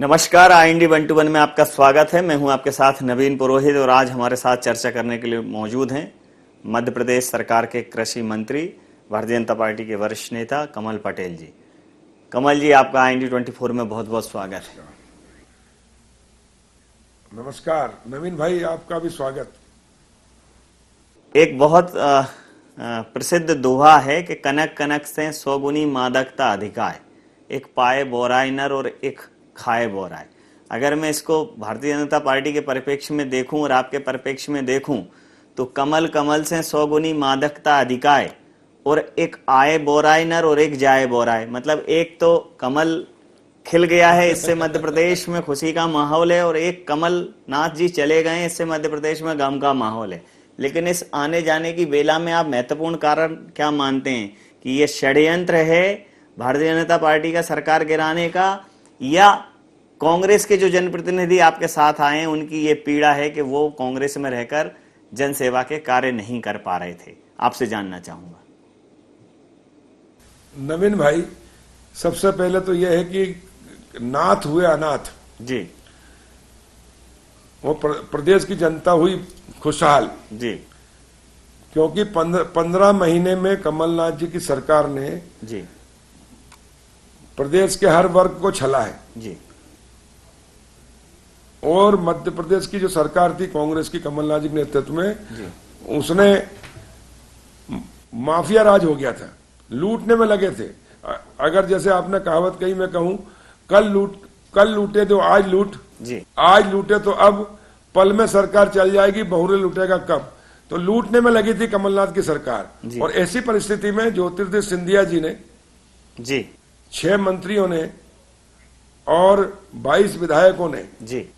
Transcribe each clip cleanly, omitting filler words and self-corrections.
नमस्कार, IND 121 में आपका स्वागत है। मैं हूं आपके साथ नवीन पुरोहित और आज हमारे साथ चर्चा करने के लिए मौजूद हैं मध्य प्रदेश सरकार के कृषि मंत्री, भारतीय जनता पार्टी के वरिष्ठ नेता कमल पटेल जी। कमल जी, आपका IND 24 में बहुत बहुत स्वागत है। नमस्कार नवीन भाई, आपका भी स्वागत। एक बहुत प्रसिद्ध दोहा है कि कनक कनक से 100 गुनी मादकता अधिकाय, एक पाए बोराई नर और एक खाए बोराई। अगर मैं इसको भारतीय जनता पार्टी के परिप्रेक्ष्य में देखूं और आपके परिप्रेक्ष्य में देखूं तो कमल कमल से 100 गुनी मादकता अधिकाय और एक आए बोराई नर और एक जाए बोराई। मतलब एक तो कमल खिल गया है, इससे मध्य प्रदेश में खुशी का माहौल है, और एक कमल नाथ जी चले गए, इससे मध्य प्रदेश में गम का माहौल है। लेकिन इस आने जाने की बेला में आप महत्वपूर्ण कारण क्या मानते हैं कि ये षड्यंत्र है भारतीय जनता पार्टी का सरकार गिराने का, या कांग्रेस के जो जनप्रतिनिधि आपके साथ आए हैं उनकी ये पीड़ा है कि वो कांग्रेस में रहकर जनसेवा के कार्य नहीं कर पा रहे थे? आपसे जानना चाहूंगा। नवीन भाई, सबसे पहले तो यह है कि नाथ हुए अनाथ जी। वो प्रदेश की जनता हुई खुशहाल जी। क्योंकि 15 महीने में कमलनाथ जी की सरकार ने जी। प्रदेश के हर वर्ग को छला है। जी। और मध्य प्रदेश की जो सरकार थी कांग्रेस की, कमलनाथ जी के नेतृत्व में, उसने माफिया राज हो गया था, लूटने में लगे थे। अगर जैसे आपने कहावत कही, मैं कहूं कल लूटे तो आज लूट, आज लूटे तो अब, पल में सरकार चल जाएगी, बहुरे लूटेगा कब। तो लूटने में लगी थी कमलनाथ की सरकार। और ऐसी परिस्थिति में ज्योतिरादित्य सिंधिया जी ने 6 मंत्रियों ने और 22 विधायकों ने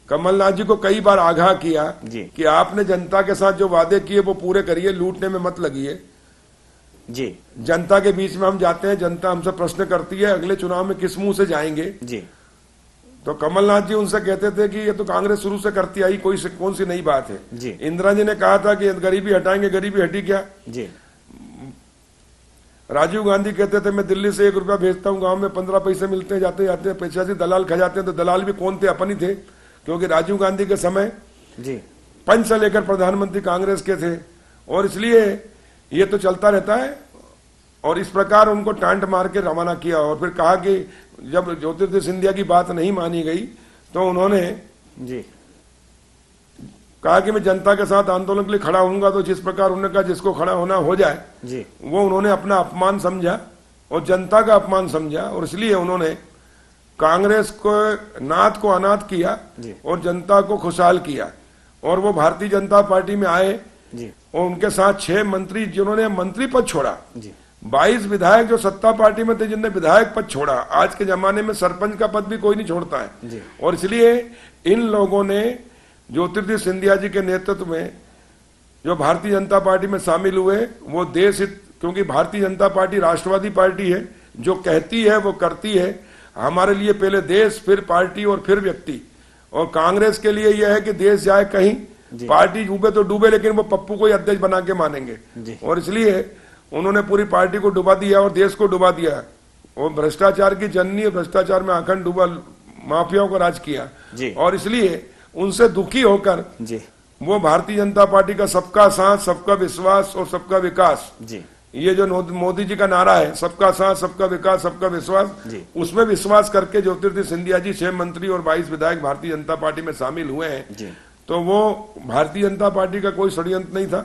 कमलनाथ जी को कई बार आगाह किया कि आपने जनता के साथ जो वादे किए वो पूरे करिए, लूटने में मत लगिए। जनता के बीच में हम जाते हैं, जनता हमसे प्रश्न करती है अगले चुनाव में किस मुंह से जाएंगे। तो कमलनाथ जी उनसे कहते थे कि ये तो कांग्रेस शुरू से करती आई, कौन सी नई बात है। इंदिरा जी ने कहा था कि गरीबी हटाएंगे, गरीबी हटी क्या। राजीव गांधी कहते थे मैं दिल्ली से 1 रुपया भेजता हूं, गांव में 15 पैसे मिलते हैं, जाते जाते पैसा से दलाल खा जाते हैं। तो दलाल भी कौन थे? अपन ही थे, क्योंकि राजीव गांधी के समय पंच से लेकर प्रधानमंत्री कांग्रेस के थे। और इसलिए ये तो चलता रहता है। और इस प्रकार उनको टांट मार के रवाना किया। और फिर कहा कि जब ज्योतिरादित्य सिंधिया की बात नहीं मानी गई तो उन्होंने कहा कि मैं जनता के साथ आंदोलन के लिए खड़ा होऊंगा। तो जिस प्रकार उन्होंने कहा जिसको खड़ा होना हो जाए, वो उन्होंने अपना अपमान समझा और जनता का अपमान समझा। और इसलिए उन्होंने कांग्रेस को नाथ को अनाथ किया और जनता को खुशहाल किया। और वो भारतीय जनता पार्टी में आए और उनके साथ 6 मंत्री जिन्होंने मंत्री पद छोड़ा, 22 विधायक जो सत्ता पार्टी में थे जिन्होंने विधायक पद छोड़ा। आज के जमाने में सरपंच का पद भी कोई नहीं छोड़ता है। और इसलिए इन लोगों ने ज्योतिरादित्य सिंधिया जी के नेतृत्व में जो भारतीय जनता पार्टी में शामिल हुए, वो देश हित, क्योंकि भारतीय जनता पार्टी राष्ट्रवादी पार्टी है, जो कहती है वो करती है। हमारे लिए पहले देश, फिर पार्टी और फिर व्यक्ति। और कांग्रेस के लिए यह है कि देश जाए कहीं, पार्टी डूबे तो डूबे, लेकिन वो पप्पू को ही अध्यक्ष बना के मानेंगे। और इसलिए उन्होंने पूरी पार्टी को डुबा दिया और देश को डुबा दिया। और भ्रष्टाचार की जननी, भ्रष्टाचार में आखंड डूबा, माफियाओं को राज किया। और इसलिए उनसे दुखी होकर वो भारतीय जनता पार्टी का सबका साथ, सबका विश्वास और सबका विकास, ये जो मोदी जी का नारा है, सबका साथ, सबका विकास, सबका विश्वास, उसमें विश्वास करके ज्योतिरादित्य सिंधिया जी 6 मंत्री और 22 विधायक भारतीय जनता पार्टी में शामिल हुए हैं। तो वो भारतीय जनता पार्टी का कोई षड्यंत्र नहीं था।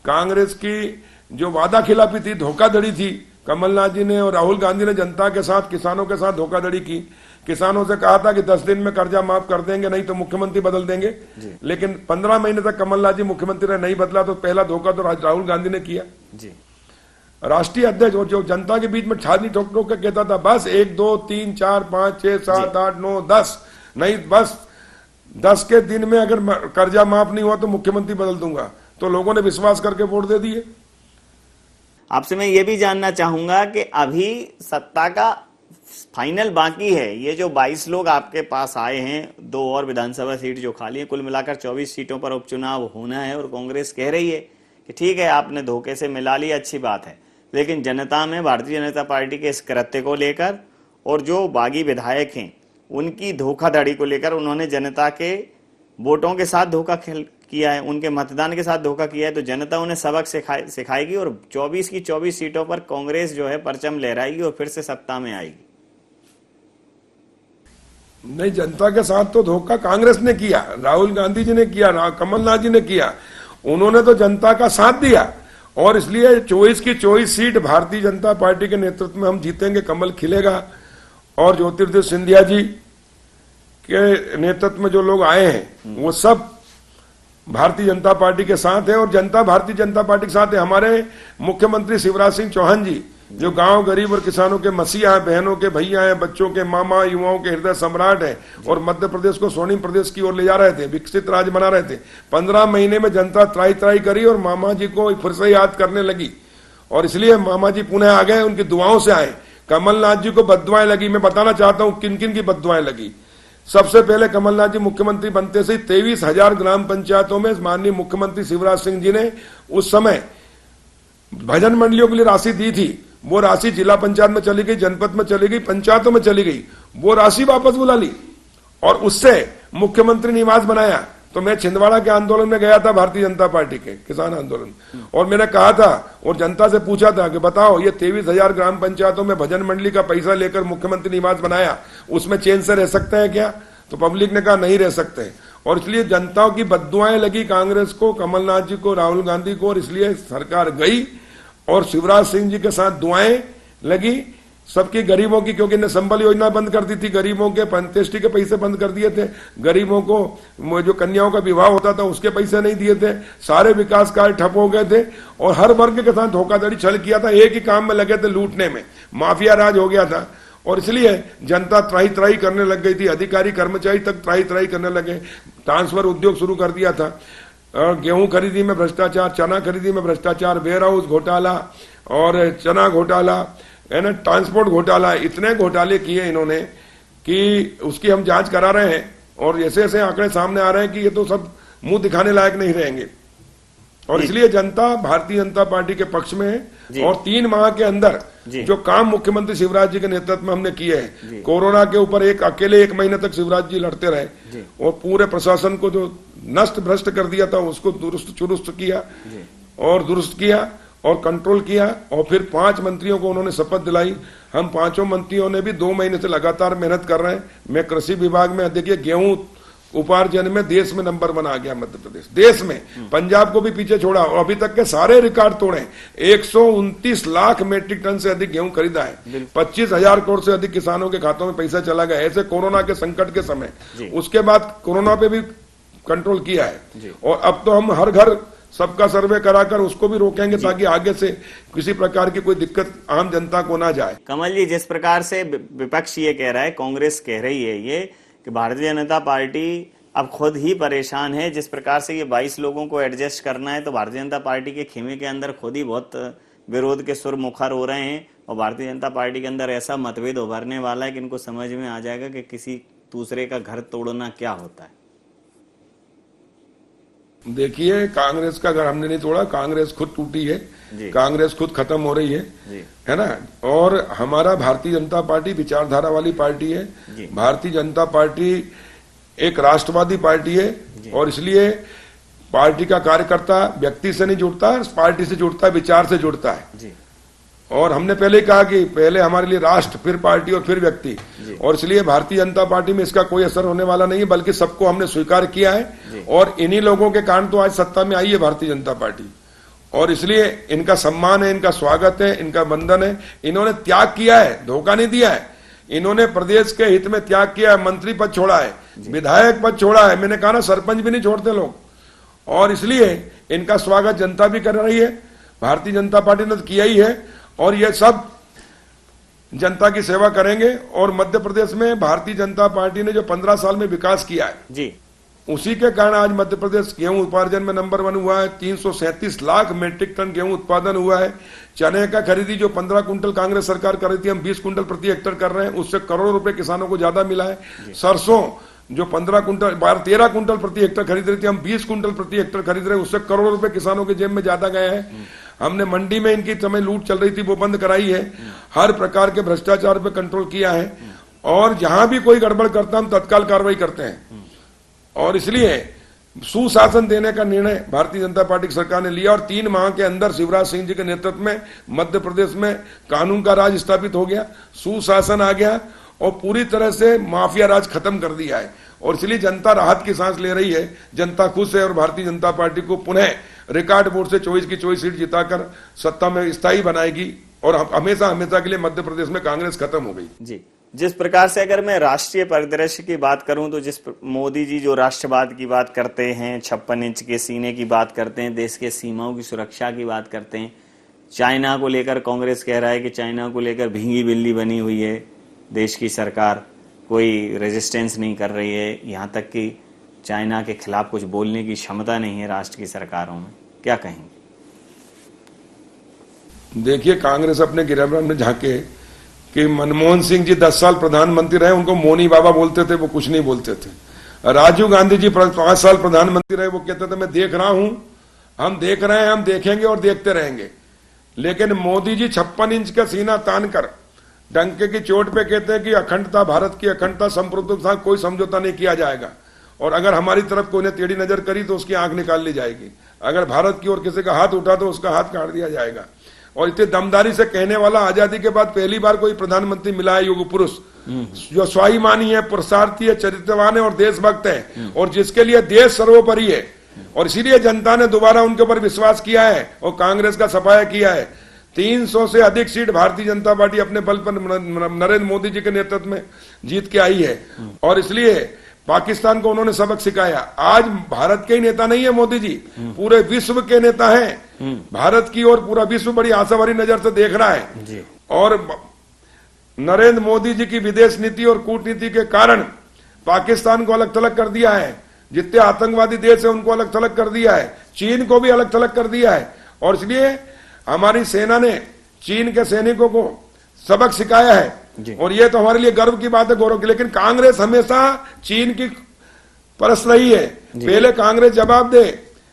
कांग्रेस की जो वादा खिलाफी थी, धोखाधड़ी थी, कमलनाथ जी ने और राहुल गांधी ने जनता के साथ, किसानों के साथ धोखाधड़ी की। किसानों से कहा था कि 10 दिन में कर्जा माफ कर देंगे, नहीं तो मुख्यमंत्री बदल देंगे। लेकिन 15 महीने तक कमलनाथ जी मुख्यमंत्री ने नहीं बदला। तो पहला धोखा तो राहुल गांधी ने किया। राष्ट्रीय अध्यक्ष और जो जनता के बीच में छाती ठोक ठोक के कहता था बस 1 2 3 4 5 6 7 8 9 10, नहीं बस 10 के दिन में अगर कर्जा माफ नहीं हुआ तो मुख्यमंत्री बदल दूंगा। तो लोगों ने विश्वास करके वोट दे दिए। आपसे मैं ये भी जानना चाहूंगा कि अभी सत्ता का फाइनल बाकी है। ये जो 22 लोग आपके पास आए हैं, 2 और विधानसभा सीट जो खाली है, कुल मिलाकर 24 सीटों पर उपचुनाव होना है। और कांग्रेस कह रही है कि ठीक है, आपने धोखे से मिला लिया, अच्छी बात है, लेकिन जनता में भारतीय जनता पार्टी के इस कृत्य को लेकर और जो बागी विधायक हैं उनकी धोखाधड़ी को लेकर उन्होंने जनता के वोटों के साथ धोखा किया है, उनके मतदान के साथ धोखा किया है, तो जनता उन्हें सबक सिखाएगी और 24 की 24 सीटों पर कांग्रेस जो है परचम लहराएगी और फिर से सत्ता में आएगी। नहीं, जनता के साथ तो धोखा कांग्रेस ने किया, राहुल गांधी जी ने किया, कमलनाथ जी ने किया। उन्होंने तो जनता का साथ दिया और इसलिए 24 की 24 सीट भारतीय जनता पार्टी के नेतृत्व में हम जीतेंगे, कमल खिलेगा। और ज्योतिरादित्य सिंधिया जी के नेतृत्व में जो लोग आए हैं वो सब भारतीय जनता पार्टी के साथ है और जनता भारतीय जनता पार्टी के साथ है। हमारे मुख्यमंत्री शिवराज सिंह चौहान जी जो गांव गरीब और किसानों के मसीहा हैं, बहनों के भैया हैं, बच्चों के मामा, युवाओं के हृदय सम्राट हैं और मध्य प्रदेश को स्वर्णिम प्रदेश की ओर ले जा रहे थे, विकसित राज्य बना रहे थे। 15 महीने में जनता त्राई त्राई करी और मामा जी को फिर से याद करने लगी और इसलिए मामा जी पुनः आ गए, उनकी दुआओं से आए। कमलनाथ जी को बद्दुआएं लगी, मैं बताना चाहता हूं किन किन की बद्दुआएं लगी। सबसे पहले कमलनाथ जी मुख्यमंत्री बनते से 23,000 ग्राम पंचायतों में माननीय मुख्यमंत्री शिवराज सिंह जी ने उस समय भजन मंडलियों के लिए राशि दी थी। वो राशि जिला पंचायत में चली गई, जनपद में चली गई, पंचायतों में चली गई। वो राशि वापस बुला ली और उससे मुख्यमंत्री निवास बनाया। तो मैं छिंदवाड़ा के आंदोलन में गया था, भारतीय जनता पार्टी के किसान आंदोलन, और मैंने कहा था और जनता से पूछा था कि बताओ ये 23,000 ग्राम पंचायतों में भजन मंडली का पैसा लेकर मुख्यमंत्री निवास बनाया, उसमें चैन से रह सकते हैं क्या? तो पब्लिक ने कहा नहीं रह सकते। और इसलिए जनता की बद्दुआएं लगी कांग्रेस को, कमलनाथ जी को, राहुल गांधी को, और इसलिए सरकार गई और शिवराज सिंह जी के साथ दुआएं लगी सबकी, गरीबों की, क्योंकि इन्हें संबल योजना बंद कर दी थी, गरीबों के अंत्येष्टि के पैसे बंद कर दिए थे, गरीबों को जो कन्याओं का विवाह होता था उसके पैसे नहीं दिए थे, सारे विकास कार्य ठप हो गए थे और हर वर्ग के साथ धोखाधड़ी छल किया था। एक ही काम में लगे थे, लूटने में, माफिया राज हो गया था और इसलिए जनता त्राही त्राही करने लग गई थी, अधिकारी कर्मचारी तक त्राही त्राही करने लगे। ट्रांसफर उद्योग शुरू कर दिया था, गेहूं खरीदी में भ्रष्टाचार, चना खरीदी में भ्रष्टाचार, वेयर हाउस घोटाला और चना घोटाला है ना, ट्रांसपोर्ट घोटाला, इतने घोटाले किए इन्होंने कि उसकी हम जांच करा रहे हैं और ऐसे ऐसे आंकड़े सामने आ रहे हैं कि ये तो सब मुंह दिखाने लायक नहीं रहेंगे। और इसलिए जनता भारतीय जनता पार्टी के पक्ष में है और 3 माह के अंदर जो काम मुख्यमंत्री शिवराज जी के नेतृत्व में हमने किए हैं, कोरोना के ऊपर अकेले 1 महीने तक शिवराज जी लड़ते रहे और पूरे प्रशासन को जो नष्ट भ्रष्ट कर दिया था उसको दुरुस्त किया और दुरुस्त किया और कंट्रोल किया और फिर 5 मंत्रियों को उन्होंने शपथ दिलाई। हम 5 मंत्रियों ने भी 2 महीने से लगातार मेहनत कर रहे हैं। मैं कृषि विभाग में, देखिए, गेहूं उपार्जन में देश में नंबर 1 आ गया मध्य प्रदेश, देश में, पंजाब को भी पीछे छोड़ा और अभी तक के सारे रिकॉर्ड तोड़े। 129 लाख मेट्रिक टन से अधिक गेहूं खरीदा है, 25,000 करोड़ से अधिक किसानों के खातों में पैसा चला गया, ऐसे कोरोना के संकट के समय। उसके बाद कोरोना पे भी कंट्रोल किया है और अब तो हम हर घर सबका सर्वे कराकर उसको भी रोकेंगे ताकि आगे से किसी प्रकार की कोई दिक्कत आम जनता को ना जाए। कमल जी, जिस प्रकार से विपक्ष ये कह रहा है, कांग्रेस कह रही है ये कि भारतीय जनता पार्टी अब खुद ही परेशान है, जिस प्रकार से ये 22 लोगों को एडजस्ट करना है, तो भारतीय जनता पार्टी के खेमे के अंदर खुद ही बहुत विरोध के सुर मुखर हो रहे हैं और भारतीय जनता पार्टी के अंदर ऐसा मतभेद उभरने वाला है कि इनको समझ में आ जाएगा कि किसी दूसरे का घर तोड़ना क्या होता है। देखिए, कांग्रेस का घर हमने नहीं तोड़ा, कांग्रेस खुद टूटी है, कांग्रेस खुद खत्म हो रही है ना। और हमारा भारतीय जनता पार्टी विचारधारा वाली पार्टी है। भारतीय जनता पार्टी एक राष्ट्रवादी पार्टी है और इसलिए पार्टी का कार्यकर्ता व्यक्ति से नहीं जुड़ता, पार्टी से जुड़ता है, विचार से जुड़ता है। और हमने पहले ही कहा कि पहले हमारे लिए राष्ट्र, फिर पार्टी और फिर व्यक्ति, और इसलिए भारतीय जनता पार्टी में इसका कोई असर होने वाला नहीं है, बल्कि सबको हमने स्वीकार किया है और इन्हीं लोगों के कारण तो आज सत्ता में आई है भारतीय जनता पार्टी। और इसलिए इनका सम्मान है, इनका स्वागत है, इनका वंदन है। इन्होंने त्याग किया है, धोखा नहीं दिया है, इन्होंने प्रदेश के हित में त्याग किया है, मंत्री पद छोड़ा है, विधायक पद छोड़ा है, मैंने कहा ना, सरपंच भी नहीं छोड़ते लोग। और इसलिए इनका स्वागत जनता भी कर रही है, भारतीय जनता पार्टी ने तो किया ही है और ये सब जनता की सेवा करेंगे। और मध्य प्रदेश में भारतीय जनता पार्टी ने जो 15 साल में विकास किया है जी, उसी के कारण आज मध्य प्रदेश गेहूं उपार्जन में नंबर 1 हुआ है। 337 लाख मेट्रिक टन गेहूं उत्पादन हुआ है। चने का खरीदी जो 15 कुंटल कांग्रेस सरकार कर रही थी, हम 20 कुंटल प्रति हेक्टेयर कर रहे हैं, उससे करोड़ों रुपए किसानों को ज्यादा मिला है। सरसों जो 15 कुंटल 13 कुंटल प्रति हेक्टेयर खरीद रही थी, हम 20 कुंटल प्रति हेक्टेयर खरीद रहे हैं, उससे करोड़ों रुपए किसानों के जेब में ज्यादा गए हैं। हमने मंडी में इनकी समय लूट चल रही थी वो बंद कराई है, हर प्रकार के भ्रष्टाचार पे कंट्रोल किया है और जहां भी कोई गड़बड़ करता हम तत्काल कार्रवाई करते हैं। और इसलिए सुशासन देने का निर्णय भारतीय जनता पार्टी की सरकार ने लिया और 3 माह के अंदर शिवराज सिंह जी के नेतृत्व में मध्य प्रदेश में कानून का राज स्थापित हो गया, सुशासन आ गया और पूरी तरह से माफिया राज खत्म कर दिया है। और इसलिए जनता राहत की सांस ले रही है, जनता खुश है और भारतीय जनता पार्टी को पुनः रिकॉर्ड वोट से 24 की 24 सीट जिताकर सत्ता में स्थायी बनाएगी और हमेशा हमेशा के लिए मध्य प्रदेश में कांग्रेस खत्म हो गई। जी, जिस प्रकार से अगर मैं राष्ट्रीय परिदृश्य की बात करूं तो जिस मोदी जी जो राष्ट्रवाद की बात करते हैं, 56 इंच के सीने की बात करते हैं, देश के सीमाओं की सुरक्षा की बात करते हैं, चाइना को लेकर कांग्रेस कह रहा है कि चाइना को लेकर भींगी बिल्ली बनी हुई है देश की सरकार, कोई रेजिस्टेंस नहीं कर रही है, यहाँ तक कि चाइना के खिलाफ कुछ बोलने की क्षमता नहीं है राष्ट्र की सरकारों में, क्या कहेंगे? देखिए, कांग्रेस अपने गिरह में झांके कि मनमोहन सिंह जी 10 साल प्रधानमंत्री रहे, उनको मोनी बाबा बोलते थे, वो कुछ नहीं बोलते थे। राजीव गांधी जी 5 साल प्रधानमंत्री रहे, वो कहते थे मैं देख रहा हूं, हम देख रहे हैं, हम देखेंगे और देखते रहेंगे। लेकिन मोदी जी 56 इंच का सीना तान कर डंके की चोट पे कहते हैं कि अखंडता, भारत की अखंडता, संप्रभुत्व के साथ कोई समझौता नहीं किया जाएगा और अगर हमारी तरफ कोई ने टेढ़ी नजर करी तो उसकी आंख निकाल ली जाएगी, अगर भारत की ओर किसी का हाथ उठा तो उसका हाथ काट दिया जाएगा। और इतने दमदारी से कहने वाला आजादी के बाद पहली बार कोई प्रधानमंत्री मिला है, युग पुरुष जो स्वाभिमानी है, पुरुषार्थी है, चरित्रवान है और देशभक्त है और जिसके लिए देश सर्वोपरि है। और इसीलिए जनता ने दोबारा उनके ऊपर विश्वास किया है और कांग्रेस का सफाया किया है। 300 से अधिक सीट भारतीय जनता पार्टी अपने बल पर नरेंद्र मोदी जी के नेतृत्व में जीत के आई है और इसलिए पाकिस्तान को उन्होंने सबक सिखाया। आज भारत के ही नेता नहीं है मोदी जी, पूरे विश्व के नेता हैं। भारत की और पूरा विश्व बड़ी आशा भरी नजर से देख रहा है जी। और नरेंद्र मोदी जी की विदेश नीति और कूटनीति के कारण पाकिस्तान को अलग थलग कर दिया है, जितने आतंकवादी देश है उनको अलग थलग कर दिया है, चीन को भी अलग थलग कर दिया है। और इसलिए हमारी सेना ने चीन के सैनिकों को सबक सिखाया है और ये तो हमारे लिए गर्व की बात है, गौरव की। लेकिन कांग्रेस हमेशा चीन की परस्त रही है। पहले कांग्रेस जवाब दे,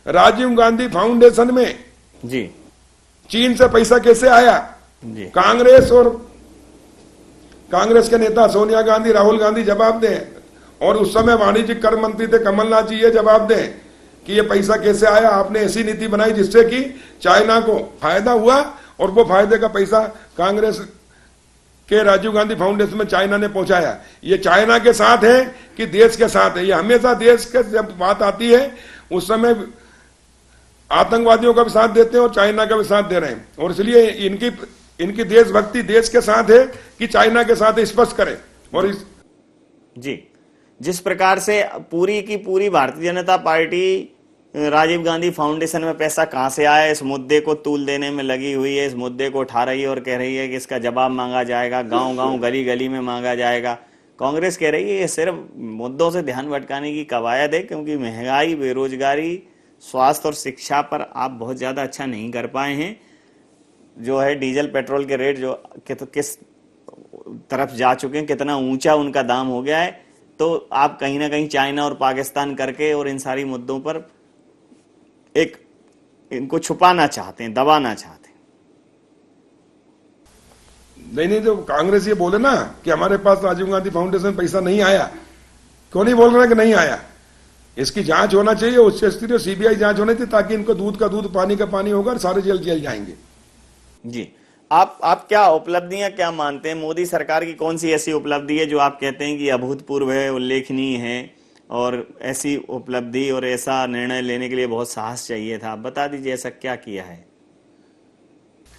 राजीव गांधी फाउंडेशन में जी चीन से पैसा कैसे आया जी। कांग्रेस और कांग्रेस के नेता सोनिया गांधी, राहुल गांधी जवाब दें और उस समय वाणिज्यिक कर मंत्री थे कमलनाथ जी, ये जवाब दें कि ये पैसा कैसे आया। आपने ऐसी नीति बनाई जिससे कि चाइना को फायदा हुआ और वो फायदे का पैसा कांग्रेस के राजीव गांधी फाउंडेशन में चाइना ने पहुंचाया। ये चाइना के साथ है कि देश के साथ है? ये हमेशा देश के जब बात आती है उस समय आतंकवादियों का भी साथ देते हैं और चाइना का भी साथ दे रहे हैं। और इसलिए इनकी देशभक्ति देश के साथ है कि चाइना के साथ स्पष्ट करें। और जी, जिस प्रकार से पूरी की पूरी भारतीय जनता पार्टी राजीव गांधी फाउंडेशन में पैसा कहां से आया इस मुद्दे को तूल देने में लगी हुई है, इस मुद्दे को उठा रही है और कह रही है कि इसका जवाब मांगा जाएगा, गांव-गांव, गली-गली में मांगा जाएगा। कांग्रेस कह रही है ये सिर्फ मुद्दों से ध्यान भटकाने की कवायद है, क्योंकि महंगाई, बेरोजगारी, स्वास्थ्य और शिक्षा पर आप बहुत ज्यादा अच्छा नहीं कर पाए हैं। जो है डीजल पेट्रोल के रेट जो किस तरफ जा चुके हैं, कितना ऊंचा उनका दाम हो गया है, तो आप कहीं ना कहीं चाइना और पाकिस्तान करके और इन सारी मुद्दों पर एक इनको छुपाना चाहते हैं, दबाना चाहते हैं। नहीं, तो कांग्रेस ये बोले ना कि हमारे पास राजीव गांधी फाउंडेशन पैसा नहीं आया, क्यों नहीं बोल रहे कि नहीं आया? इसकी जांच होना चाहिए, उच्च स्तरीय सीबीआई जांच होनी चाहिए ताकि इनको दूध का दूध, पानी का पानी होगा और सारे जेल जाएंगे। जी, आप क्या उपलब्धियां क्या मानते हैं? मोदी सरकार की कौन सी ऐसी उपलब्धि है जो आप कहते हैं कि अभूतपूर्व है, उल्लेखनीय है और ऐसी उपलब्धि और ऐसा निर्णय लेने के लिए बहुत साहस चाहिए था? आप बता दीजिए ऐसा क्या किया है।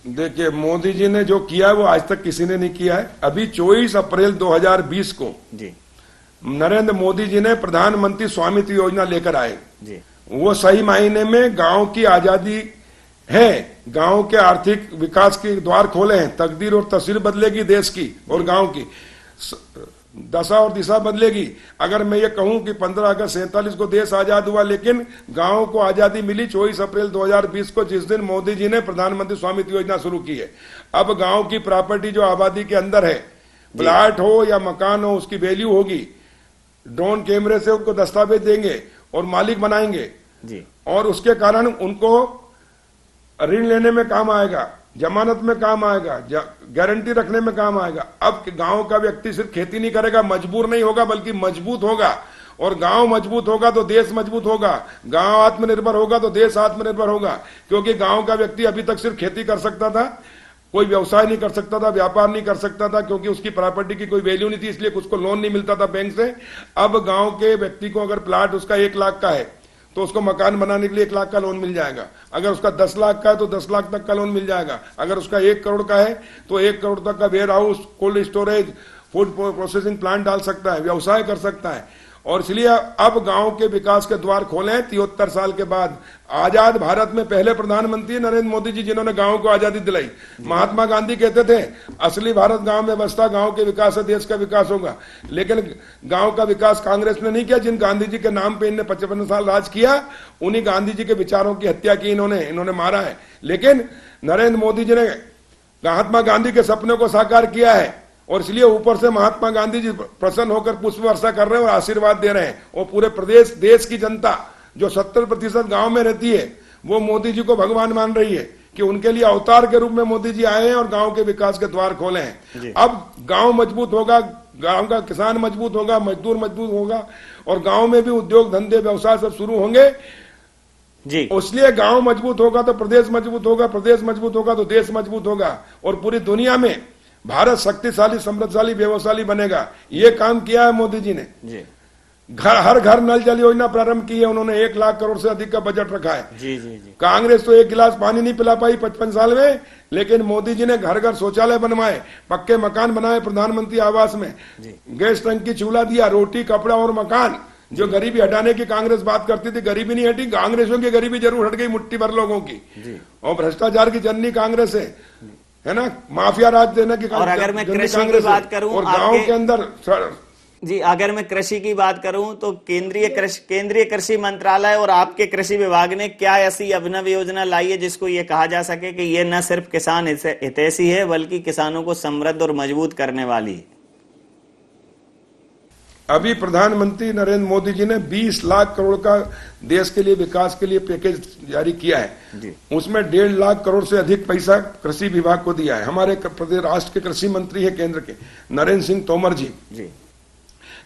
देखिए, मोदी जी ने जो किया है वो आज तक किसी ने नहीं किया है। अभी 24 अप्रैल 2020 को जी नरेंद्र मोदी जी ने प्रधानमंत्री स्वामित्व योजना लेकर आए जी। वो सही मायने में गांव की आजादी है, गांव के आर्थिक विकास के द्वार खोले हैं। तकदीर और तस्वीर बदलेगी देश की और गांव की दशा और दिशा बदलेगी। अगर मैं ये कहूं कि 15 अगस्त 47 को देश आजाद हुआ, लेकिन गांव को आजादी मिली 24 अप्रैल 2020 को, जिस दिन मोदी जी ने प्रधानमंत्री स्वामित्व योजना शुरू की है। अब गांव की प्रॉपर्टी जो आबादी के अंदर है, प्लाट हो या मकान हो, उसकी वैल्यू होगी। ड्रोन कैमरे से उनको दस्तावेज देंगे और मालिक बनाएंगे जी। और उसके कारण उनको ऋण लेने में काम आएगा। जमानत में काम आएगा, गारंटी रखने में काम आएगा। अब गांव का व्यक्ति सिर्फ खेती नहीं करेगा, मजबूर नहीं होगा, बल्कि मजबूत होगा। और गांव मजबूत होगा तो देश मजबूत होगा, गांव आत्मनिर्भर होगा तो देश आत्मनिर्भर होगा। क्योंकि गांव का व्यक्ति अभी तक सिर्फ खेती कर सकता था, कोई व्यवसाय नहीं कर सकता था, व्यापार नहीं कर सकता था, क्योंकि उसकी प्रॉपर्टी की कोई वैल्यू नहीं थी, इसलिए उसको लोन नहीं मिलता था बैंक से। अब गांव के व्यक्ति को अगर प्लाट उसका 1 लाख का है तो उसको मकान बनाने के लिए 1 लाख का लोन मिल जाएगा। अगर उसका 10 लाख का है तो 10 लाख तक का लोन मिल जाएगा। अगर उसका 1 करोड़ का है तो 1 करोड़ तक का warehouse, cold storage, food processing plant डाल सकता है, व्यवसाय कर सकता है। और इसलिए अब गांव के विकास के द्वार खोले हैं 73 साल के बाद। आजाद भारत में पहले प्रधानमंत्री नरेंद्र मोदी जी, जिन्होंने गांव को आजादी दिलाई। महात्मा गांधी कहते थे असली भारत गांव में बसता, गांव के विकास से देश का विकास होगा। लेकिन गांव का विकास कांग्रेस ने नहीं किया। जिन गांधी जी के नाम पे इन्हें 55 साल राज किया, उन्हीं गांधी जी के विचारों की हत्या की इन्होंने मारा है। लेकिन नरेंद्र मोदी जी ने महात्मा गांधी के सपने को साकार किया है, और इसलिए ऊपर से महात्मा गांधी जी प्रसन्न होकर पुष्प वर्षा कर रहे हैं और आशीर्वाद दे रहे हैं। और पूरे प्रदेश, देश की जनता जो 70% गांव में रहती है, वो मोदी जी को भगवान मान रही है कि उनके लिए अवतार के रूप में मोदी जी आए हैं और गांव के विकास के द्वार खोले हैं। अब गांव मजबूत होगा, गांव का किसान मजबूत होगा, मजदूर मजबूत होगा, और गांव में भी उद्योग धंधे व्यवसाय सब शुरू होंगे जी। इसलिए गांव मजबूत होगा तो प्रदेश मजबूत होगा, प्रदेश मजबूत होगा तो देश मजबूत होगा, और पूरी दुनिया में भारत शक्तिशाली, समृद्धशाली, व्यवसायी बनेगा। ये काम किया है मोदी जी ने जी। हर घर नल जल योजना प्रारंभ की है उन्होंने, 1 लाख करोड़ से अधिक का बजट रखा है जी जी जी। कांग्रेस तो 1 गिलास पानी नहीं पिला पाई 55 साल में, लेकिन मोदी जी ने घर घर शौचालय बनवाए, पक्के मकान बनाए प्रधानमंत्री आवास में, गैस टंकी, चूल्हा दिया, रोटी, कपड़ा और मकान। जो गरीबी हटाने की कांग्रेस बात करती थी, गरीबी नहीं हटी, कांग्रेसों की गरीबी जरूर हट गई, मुट्ठी भर लोगों की। और भ्रष्टाचार की जननी कांग्रेस है ना, माफिया राज देने की। और अगर मैं कृषि की बात करूं, और गांव के अंदर जी, अगर मैं कृषि की बात करूं तो केंद्रीय कृषि मंत्रालय और आपके कृषि विभाग ने क्या ऐसी अभिनव योजना लाई है जिसको ये कहा जा सके कि ये न सिर्फ किसान हितैषी है बल्कि किसानों को समृद्ध और मजबूत करने वाली है? अभी प्रधानमंत्री नरेंद्र मोदी जी ने 20 लाख करोड़ का देश के लिए विकास के लिए पैकेज जारी किया है। उसमें 1.5 लाख करोड़ से अधिक पैसा कृषि विभाग को दिया है। हमारे प्रदेश राष्ट्र के कृषि मंत्री है केंद्र के, नरेंद्र सिंह तोमर जी।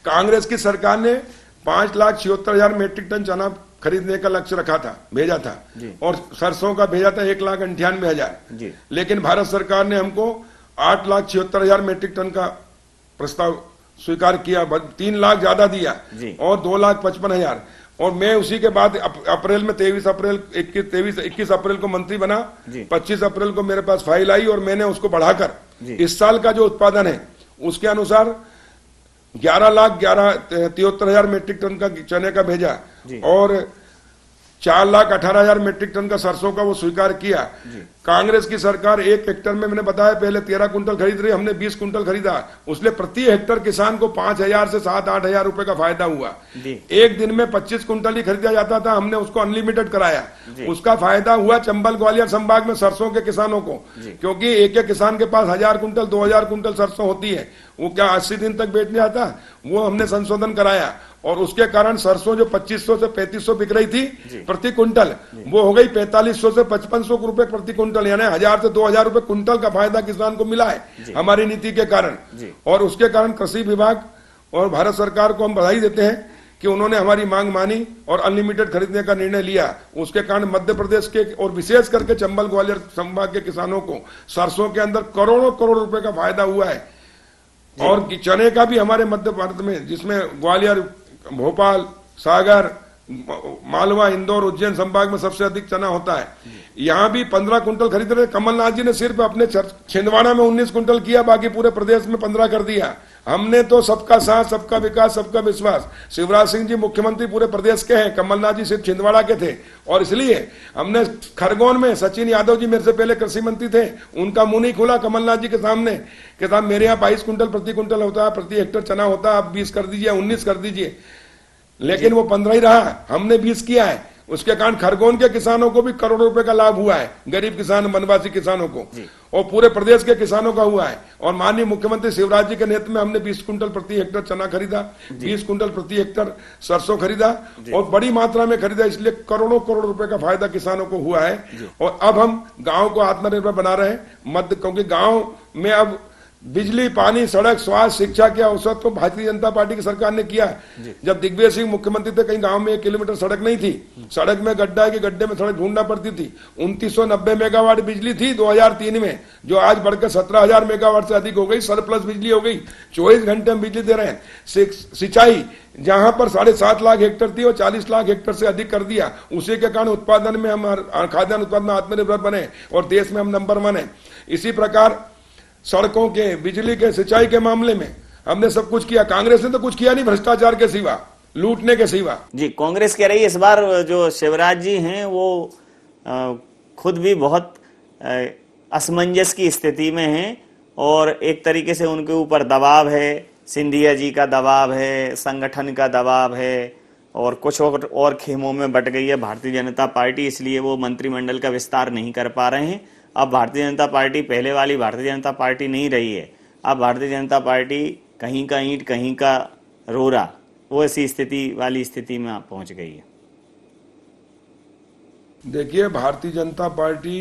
कांग्रेस की सरकार ने 5,76,000 मीट्रिक टन चना खरीदने का लक्ष्य रखा था, भेजा था, और सरसों का भेजा था 1,98,000। लेकिन भारत सरकार ने हमको 8,76,000 मीट्रिक टन का प्रस्ताव स्वीकार किया, 3 लाख ज्यादा दिया, और 2,55,000। और मैं उसी के बाद अप्रैल में 21 अप्रैल को मंत्री बना। 25 अप्रैल को मेरे पास फाइल आई और मैंने उसको बढ़ाकर इस साल का जो उत्पादन है उसके अनुसार 11,73,000 मीट्रिक टन का चने का भेजा, और 4,18,000 मीट्रिक टन का सरसों का वो स्वीकार किया। कांग्रेस की सरकार 1 हेक्टर में, मैंने बताया पहले 13 कुंटल खरीद रही, हमने 20 कुंटल खरीदा। उसने प्रति हेक्टर किसान को 5,000 से 7-8,000 रुपए का फायदा हुआ। एक दिन में 25 कुंटल ही खरीदा जाता था, हमने उसको अनलिमिटेड कराया। उसका फायदा हुआ चंबल ग्वालियर संभाग में सरसों के किसानों को, क्योंकि एक एक किसान के पास 1,000 कुंटल 2,000 कुंटल सरसों होती है, वो क्या 80 दिन तक बेचने आता, वो हमने संशोधन कराया। और उसके कारण सरसों जो 2,500 से 3,500 बिक रही थी प्रति कुंटल, वो हो गई 4,500 से 5,500 रुपए प्रति कुंटल, यानी 1,000 से 2,000 रुपए कुंटल का फायदा किसान को मिला है हमारी नीति के कारण। और उसके कारण कृषि विभाग और भारत सरकार को हम बधाई देते हैं कि उन्होंने हमारी मांग मानी और अनलिमिटेड खरीदने का निर्णय लिया। उसके कारण मध्य प्रदेश के और विशेष करके चंबल ग्वालियर संभाग के किसानों को सरसों के अंदर करोड़ों करोड़ रुपए का फायदा हुआ है। और चने का भी हमारे मध्य भारत में, जिसमें ग्वालियर, भोपाल, सागर, मालवा, इंदौर, उज्जैन संभाग में सबसे अधिक चना होता है, यहाँ भी 15 कुंटल खरीद रहे। कमलनाथ जी ने सिर्फ अपने छिंदवाड़ा में 19 कुंटल किया, बाकी पूरे प्रदेश में 15 कर दिया। हमने तो सबका साथ, सबका विकास, सबका विश्वास। शिवराज सिंह जी मुख्यमंत्री पूरे प्रदेश के हैं, कमलनाथ जी सिर्फ छिंदवाड़ा के थे, और इसलिए हमने खरगोन में, सचिन यादव जी मेरे से पहले कृषि मंत्री थे, उनका मुंह नहीं खुला कमलनाथ जी के सामने कि साहब मेरे यहाँ 22 कुंटल प्रति कुंटल होता है, प्रति हेक्टर चना होता है, आप 20 कर दीजिए, 19 कर दीजिए। लेकिन वो 15 ही रहा, हमने 20 किया है। उसके कारण खरगोन के किसानों को भी करोड़ों रुपए का लाभ हुआ है, गरीब किसान, वनवासी किसानों को। और पूरे प्रदेश के किसानों का हुआ है। और माननीय मुख्यमंत्री शिवराज जी के नेतृत्व में हमने 20 कुंटल प्रति हेक्टर चना खरीदा, 20 कुंटल प्रति हेक्टर सरसों खरीदा और बड़ी मात्रा में खरीदा, इसलिए करोड़ों करोड़ रुपए का फायदा किसानों को हुआ है। और अब हम गांव को आत्मनिर्भर बना रहे हैं क्योंकि गांव में अब बिजली, पानी, सड़क, स्वास्थ्य, शिक्षा के अवसर तो भारतीय जनता पार्टी की सरकार ने किया है। जब दिग्विजय सिंह मुख्यमंत्री थे कहीं गांव में 1 किलोमीटर सड़क नहीं थी, सड़क में गड्ढा है कि गड्ढे में सड़क ढूंढना पड़ती थी। 2990 मेगावाट बिजली थी 2003 में, जो आज बढ़कर 17,000 मेगावाट से अधिक हो गई, सरप्लस बिजली हो गई, 24 घंटे हम बिजली दे रहे हैं। सिंचाई जहां पर 7.5 लाख हेक्टर थी और 40 लाख हेक्टर से अधिक कर दिया, उसी के कारण उत्पादन में हम खाद्यान्न उत्पादन में आत्मनिर्भर बने और देश में हम नंबर 1 है। इसी प्रकार सड़कों के, बिजली के, सिंचाई के मामले में हमने सब कुछ किया। कांग्रेस ने तो कुछ किया नहीं, भ्रष्टाचार के सिवा, लूटने के सिवा। जी, कांग्रेस कह रही है इस बार जो शिवराज जी हैं वो खुद भी बहुत असमंजस की स्थिति में हैं और एक तरीके से उनके ऊपर दबाव है, सिंधिया जी का दबाव है, संगठन का दबाव है और कुछ और खेमों में बट गई है भारतीय जनता पार्टी, इसलिए वो मंत्रिमंडल का विस्तार नहीं कर पा रहे हैं। अब भारतीय जनता पार्टी पहले वाली भारतीय जनता पार्टी नहीं रही है। अब भारतीय जनता पार्टी कहीं का ईंट कहीं का रोरा, वो ऐसी स्थिति वाली स्थिति में पहुंच गई है। देखिए, भारतीय जनता पार्टी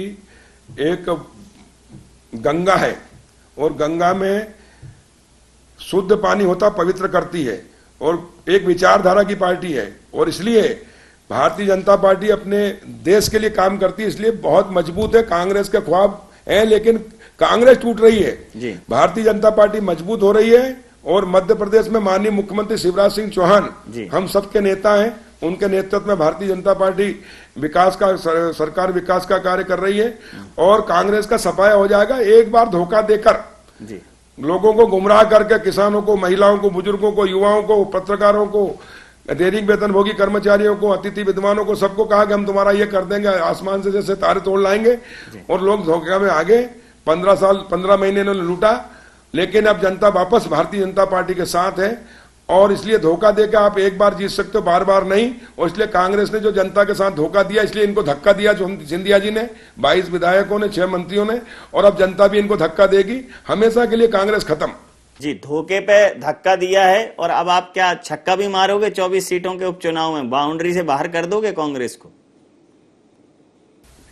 एक गंगा है और गंगा में शुद्ध पानी होता पवित्र करती है और एक विचारधारा की पार्टी है और इसलिए भारतीय जनता पार्टी अपने देश के लिए काम करती है, इसलिए बहुत मजबूत है। कांग्रेस के ख्वाब है लेकिन कांग्रेस टूट रही है, भारतीय जनता पार्टी मजबूत हो रही है। और मध्य प्रदेश में माननीय मुख्यमंत्री शिवराज सिंह चौहान हम सबके नेता हैं, उनके नेतृत्व में भारतीय जनता पार्टी विकास का सरकार विकास का कार्य कर रही है और कांग्रेस का सफाया हो जाएगा। एक बार धोखा देकर लोगों को गुमराह करके, किसानों को, महिलाओं को, बुजुर्गों को, युवाओं को, पत्रकारों को, दैनिक वेतनभोगी कर्मचारियों को, अतिथि विद्वानों को, सबको कहा कि हम तुम्हारा ये कर देंगे, आसमान से जैसे तारे तोड़ लाएंगे और लोग धोखे में आगे 15 महीने इन्होंने लूटा। लेकिन अब जनता वापस भारतीय जनता पार्टी के साथ है और इसलिए धोखा देकर आप एक बार जीत सकते हो, बार बार नहीं। और इसलिए कांग्रेस ने जो जनता के साथ धोखा दिया, इसलिए इनको धक्का दिया जो सिंधिया जी ने, 22 विधायकों ने, 6 मंत्रियों ने, और अब जनता भी इनको धक्का देगी। हमेशा के लिए कांग्रेस खत्म। जी, धोखे पे धक्का दिया है और अब आप क्या छक्का भी मारोगे 24 सीटों के उपचुनाव में? बाउंड्री से बाहर कर दोगे कांग्रेस को?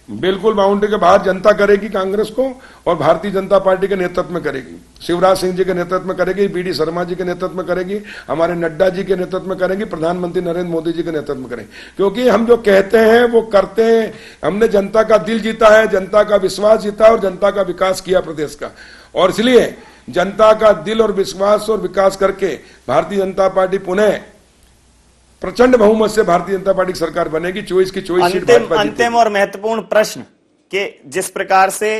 बिल्कुल बाउंड्री के बाहर जनता करेगी कांग्रेस को और भारतीय जनता पार्टी के नेतृत्व में करेगी, शिवराज सिंह जी के नेतृत्व में करेगी, बीडी शर्मा जी के नेतृत्व में करेगी, हमारे नड्डा जी के नेतृत्व में करेंगी, प्रधानमंत्री नरेंद्र मोदी जी के नेतृत्व में करेंगे। क्योंकि हम जो कहते हैं वो करते हैं। हमने जनता का दिल जीता है, जनता का विश्वास जीता और जनता का विकास किया प्रदेश का। और इसलिए जनता का दिल और विश्वास और विकास करके भारतीय जनता पार्टी पुनः प्रचंड बहुमत से भारतीय जनता पार्टी की सरकार बनेगी। 24 की 24 सीट भाजपा जीतेगी। अंतिम और महत्वपूर्ण प्रश्न कि जिस प्रकार से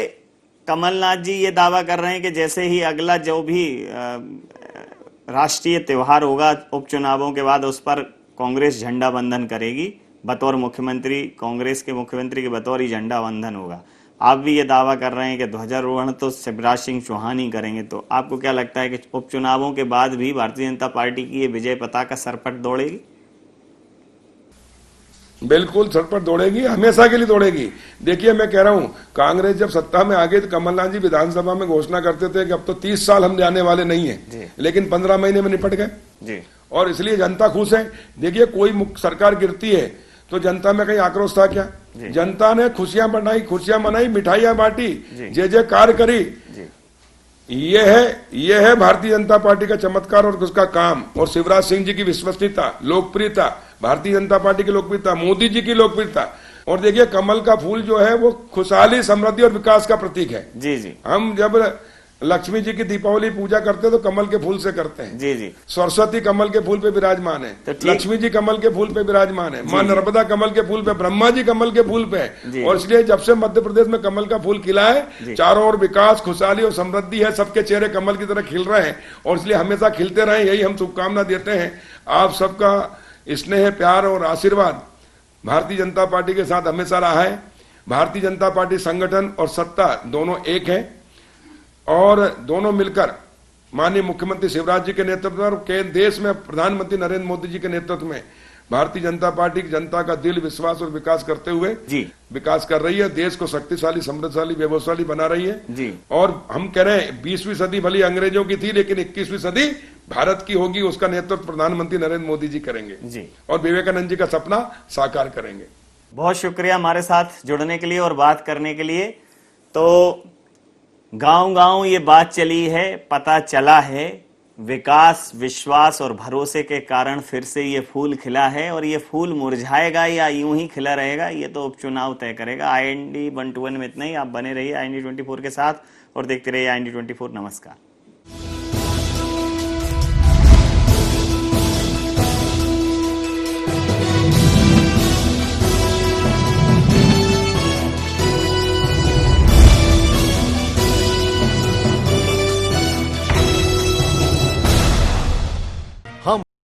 कमलनाथ जी ये दावा कर रहे हैं कि जैसे ही अगला जो भी राष्ट्रीय त्योहार होगा उपचुनावों के बाद, उस पर कांग्रेस झंडा वंदन करेगी बतौर मुख्यमंत्री, कांग्रेस के मुख्यमंत्री के बतौर ही झंडा वंदन होगा। आप भी ये दावा कर रहे हैं कि ध्वजारोहण तो शिवराज सिंह चौहान ही करेंगे, तो आपको क्या लगता है कि उपचुनावों के बाद भी भारतीय जनता पार्टी की ये विजय पताका सर पर दौड़ेगी? बिल्कुल सर पर दौड़ेगी, हमेशा के लिए दौड़ेगी। देखिए, मैं कह रहा हूं, कांग्रेस जब सत्ता में आ गई तो कमलनाथ जी विधानसभा में घोषणा करते थे कि अब तो 30 साल हम जाने वाले नहीं है, लेकिन 15 महीने में निपट गए और इसलिए जनता खुश है। देखिए, कोई सरकार गिरती है तो जनता में कहीं आक्रोश था क्या? जनता ने खुशियां मनाई, मिठाइयां बांटी, जय कार्य करी। ये है भारतीय जनता पार्टी का चमत्कार और उसका काम। और शिवराज सिंह जी की विश्वसनीयता, लोकप्रियता, भारतीय जनता पार्टी की लोकप्रियता, मोदी जी की लोकप्रियता। और देखिए, कमल का फूल जो है वो खुशहाली, समृद्धि और विकास का प्रतीक है। जी। हम जब लक्ष्मी जी की दीपावली पूजा करते तो कमल के फूल से करते हैं। जी। सरस्वती कमल के फूल पे विराजमान है, तो लक्ष्मी जी कमल के फूल पे विराजमान है, मां नर्मदा कमल के फूल पे, ब्रह्मा जी कमल के फूल पे है। और इसलिए जब से मध्य प्रदेश में कमल का फूल खिला है, चारों ओर विकास, खुशहाली और समृद्धि है, सबके चेहरे कमल की तरह खिल रहे हैं और इसलिए हमेशा खिलते रहे, यही हम शुभकामना देते हैं। आप सबका स्नेह, प्यार और आशीर्वाद भारतीय जनता पार्टी के साथ हमेशा रहा है। भारतीय जनता पार्टी संगठन और सत्ता दोनों एक है और दोनों मिलकर माननीय मुख्यमंत्री शिवराज जी के नेतृत्व में और देश में प्रधानमंत्री नरेंद्र मोदी जी के नेतृत्व में भारतीय जनता पार्टी की जनता का दिल, विश्वास और विकास करते हुए जी विकास कर रही है, देश को शक्तिशाली, समृद्धशाली, वैभवशाली बना रही है जी। और हम कह रहे हैं 20वीं सदी भली अंग्रेजों की थी, लेकिन 21वीं सदी भारत की होगी। उसका नेतृत्व प्रधानमंत्री नरेंद्र मोदी जी करेंगे जी और विवेकानंद जी का सपना साकार करेंगे। बहुत शुक्रिया हमारे साथ जुड़ने के लिए और बात करने के लिए। तो गांव-गांव ये बात चली है, पता चला है, विकास, विश्वास और भरोसे के कारण फिर से ये फूल खिला है और ये फूल मुरझाएगा या यूं ही खिला रहेगा, ये तो उपचुनाव तय करेगा। IND 121 में इतना ही। आप बने रहिए IND 24 के साथ और देखते रहिए IND 24। नमस्कार।